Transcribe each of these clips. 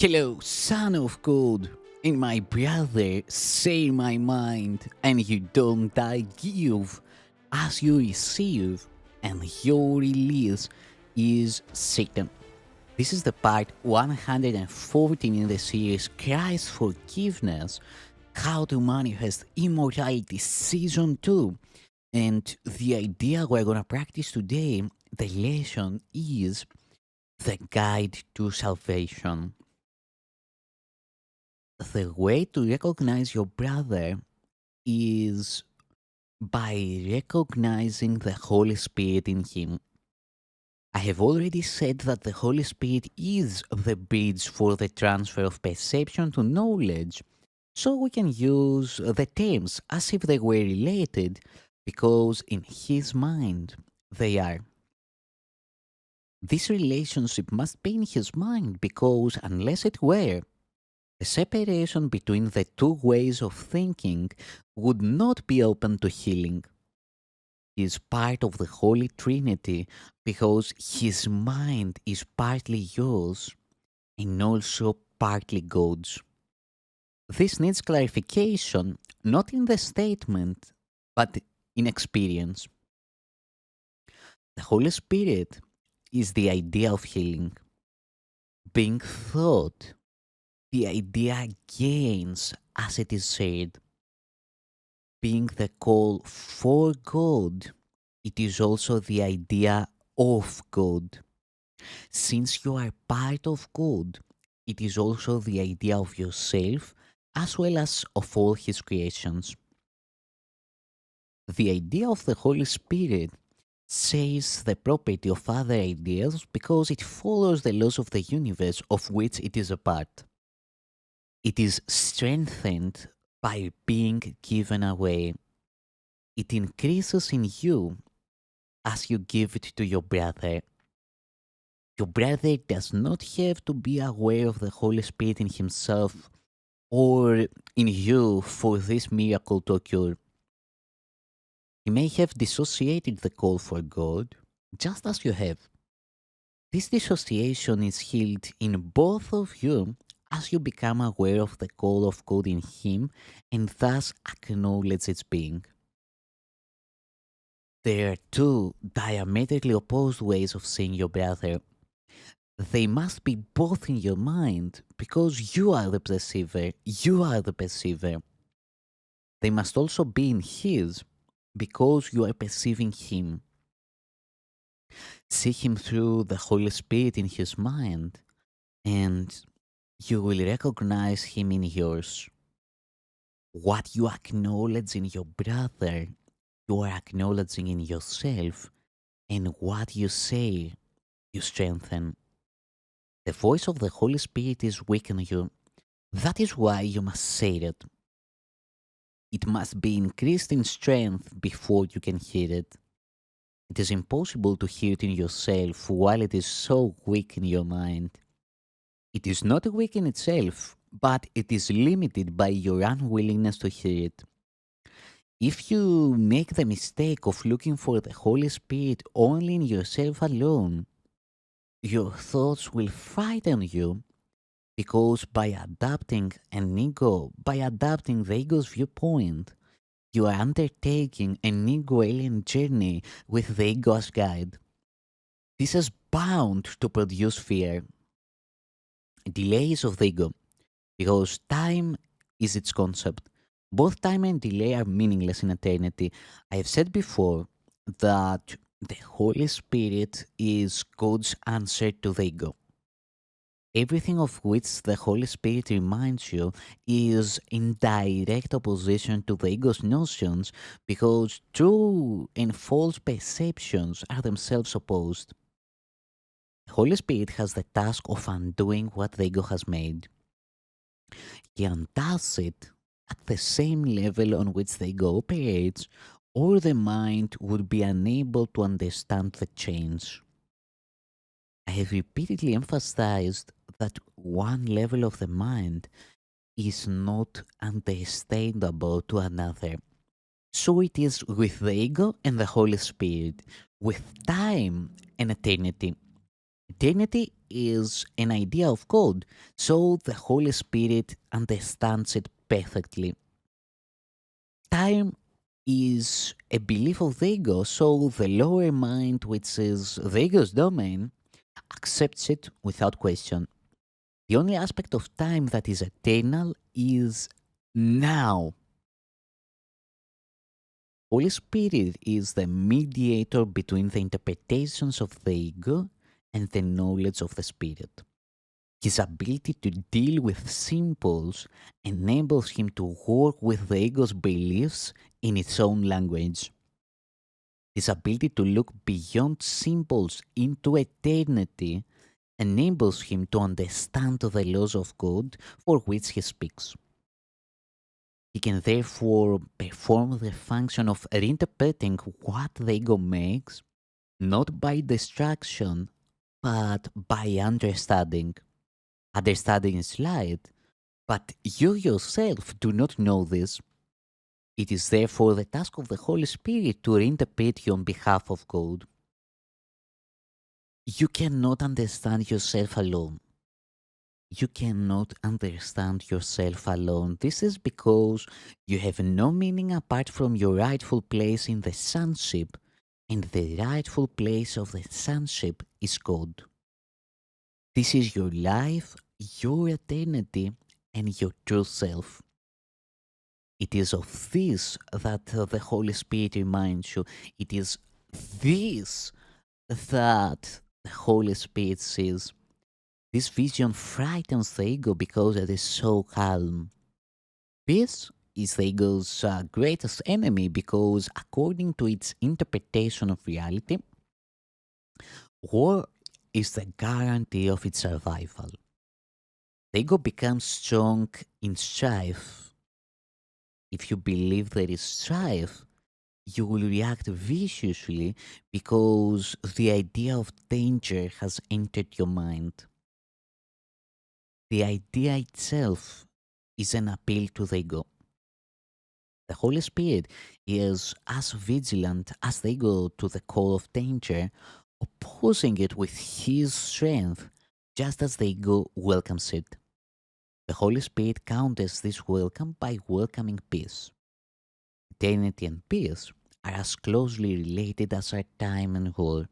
Hello, son of God, and my brother, say my mind, and you don't die give, as you receive, and your release is Satan. This is the part 114 in the series Christ's Forgiveness, How to Manifest Immortality Season 2. And the idea we're gonna practice today, the lesson is the guide to salvation. The way to recognize your brother is by recognizing the Holy Spirit in him. I have already said that the Holy Spirit is the bridge for the transfer of perception to knowledge, so we can use the terms as if they were related, because in his mind they are. This relationship must be in his mind because unless it were, the separation between the two ways of thinking would not be open to healing. He is part of the Holy Trinity because his mind is partly yours and also partly God's. This needs clarification, not in the statement, but in experience. The Holy Spirit is the idea of healing. Being thought, the idea gains as it is said. Being the call for God, it is also the idea of God. Since you are part of God, it is also the idea of yourself as well as of all His creations. The idea of the Holy Spirit says the property of other ideas because it follows the laws of the universe of which it is a part. It is strengthened by being given away. It increases in you as you give it to your brother. Your brother does not have to be aware of the Holy Spirit in himself or in you for this miracle to occur. He may have dissociated the call for God, just as you have. This dissociation is healed in both of you as you become aware of the call of God in Him and thus acknowledge its being. There are two diametrically opposed ways of seeing your brother. They must be both in your mind because you are the perceiver. You are the perceiver. They must also be in his because you are perceiving him. See him through the Holy Spirit in his mind and you will recognize him in yours. What you acknowledge in your brother, you are acknowledging in yourself, and what you say, you strengthen. The voice of the Holy Spirit is weak in you. That is why you must say it. It must be increased in strength before you can hear it. It is impossible to hear it in yourself while it is so weak in your mind. It is not weak in itself, but it is limited by your unwillingness to hear it. If you make the mistake of looking for the Holy Spirit only in yourself alone, your thoughts will frighten you because by adapting the ego's viewpoint, you are undertaking an ego alien journey with the ego as guide. This is bound to produce fear, delays of the ego, because time is its concept. Both time and delay are meaningless in eternity. I have said before that the Holy Spirit is God's answer to the ego. Everything of which the Holy Spirit reminds you is in direct opposition to the ego's notions because true and false perceptions are themselves opposed. The Holy Spirit has the task of undoing what the ego has made. He undoes it at the same level on which the ego operates, or the mind would be unable to understand the change. I have repeatedly emphasized that one level of the mind is not understandable to another. So it is with the ego and the Holy Spirit, with time and eternity. Eternity is an idea of God, so the Holy Spirit understands it perfectly. Time is a belief of the ego, so the lower mind, which is the ego's domain, accepts it without question. The only aspect of time that is eternal is now. Holy Spirit is the mediator between the interpretations of the ego and the knowledge of the Spirit. His ability to deal with symbols enables him to work with the ego's beliefs in its own language. His ability to look beyond symbols into eternity enables him to understand the laws of God for which he speaks. He can therefore perform the function of reinterpreting what the ego makes, not by distraction, but by understanding. Understanding is light, but you yourself do not know this. It is therefore the task of the Holy Spirit to reinterpret you on behalf of God. You cannot understand yourself alone. You cannot understand yourself alone. This is because you have no meaning apart from your rightful place in the sonship, and the rightful place of the sonship is God. This is your life, your eternity, and your true self. It is of this that the Holy Spirit reminds you. It is this that the Holy Spirit says. This vision frightens the ego because it is so calm. Peace is the ego's greatest enemy because, according to its interpretation of reality, war is the guarantee of its survival. The ego becomes strong in strife. If you believe there is strife, you will react viciously because the idea of danger has entered your mind. The idea itself is an appeal to the ego. The Holy Spirit is as vigilant as the ego to the call of danger, opposing it with his strength, just as the ego welcomes it. The Holy Spirit counters this welcome by welcoming peace. Eternity and peace are as closely related as are time and war.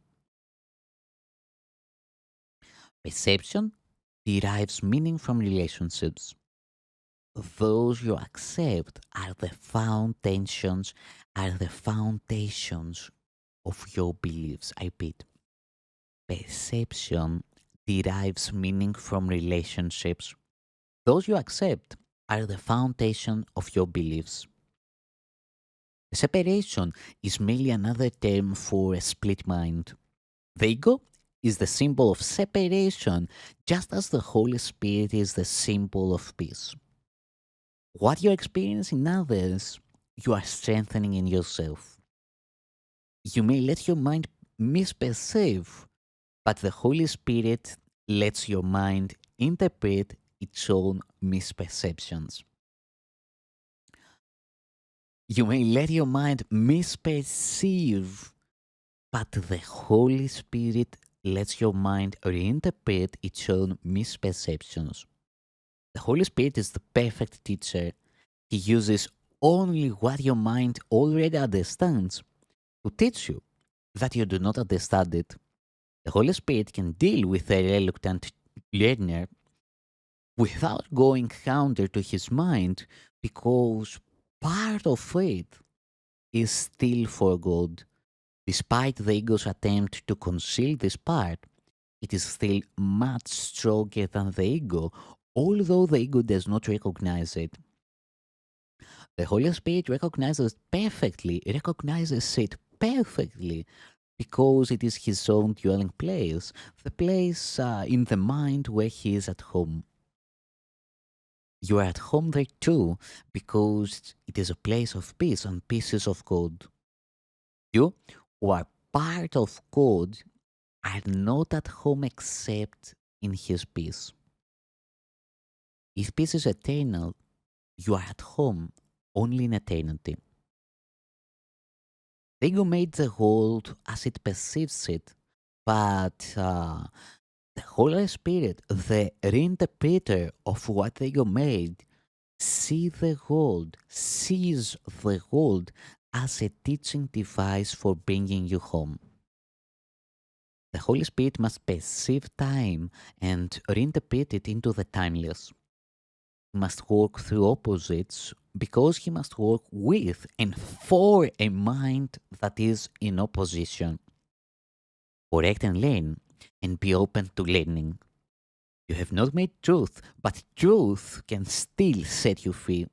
Perception derives meaning from relationships. Those you accept are the foundations of your beliefs. I repeat, perception derives meaning from relationships. Those you accept are the foundation of your beliefs. Separation is merely another term for a split mind. The ego is the symbol of separation, just as the Holy Spirit is the symbol of peace. What you experience in others, you are strengthening in yourself. You may let your mind misperceive, but the Holy Spirit lets your mind interpret its own misperceptions. You may let your mind misperceive, but the Holy Spirit lets your mind reinterpret its own misperceptions. The Holy Spirit is the perfect teacher. He uses only what your mind already understands to teach you that you do not understand it. The Holy Spirit can deal with a reluctant learner without going counter to his mind because part of it is still for God. Despite the ego's attempt to conceal this part, it is still much stronger than the ego, although the ego does not recognize it. The Holy Spirit recognizes it perfectly because it is his own dwelling place, the place in the mind where he is at home. You are at home there too because it is a place of peace and pieces of God. You, who are part of God, are not at home except in his peace. If peace is eternal, you are at home only in eternity. The ego made the world as it perceives it, but The Holy Spirit, the reinterpreter of what you made, sees the world as a teaching device for bringing you home. The Holy Spirit must perceive time and reinterpret it into the timeless. He must work through opposites because he must work with and for a mind that is in opposition. Correct and learn, and be open to learning. You have not made truth, but truth can still set you free.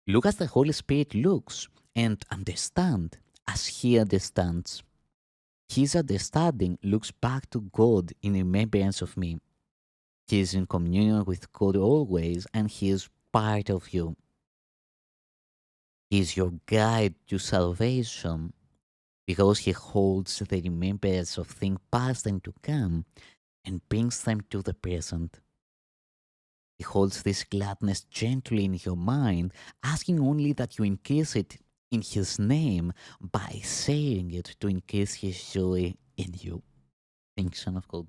Look as the Holy Spirit looks and understand as He understands. His understanding looks back to God in remembrance of me. He is in communion with God always, and He is part of you. He is your guide to salvation because He holds the remembrance of things past and to come and brings them to the present. He holds this gladness gently in your mind, asking only that you increase it in His name by saying it to increase His joy in you. Thank you, Son of God.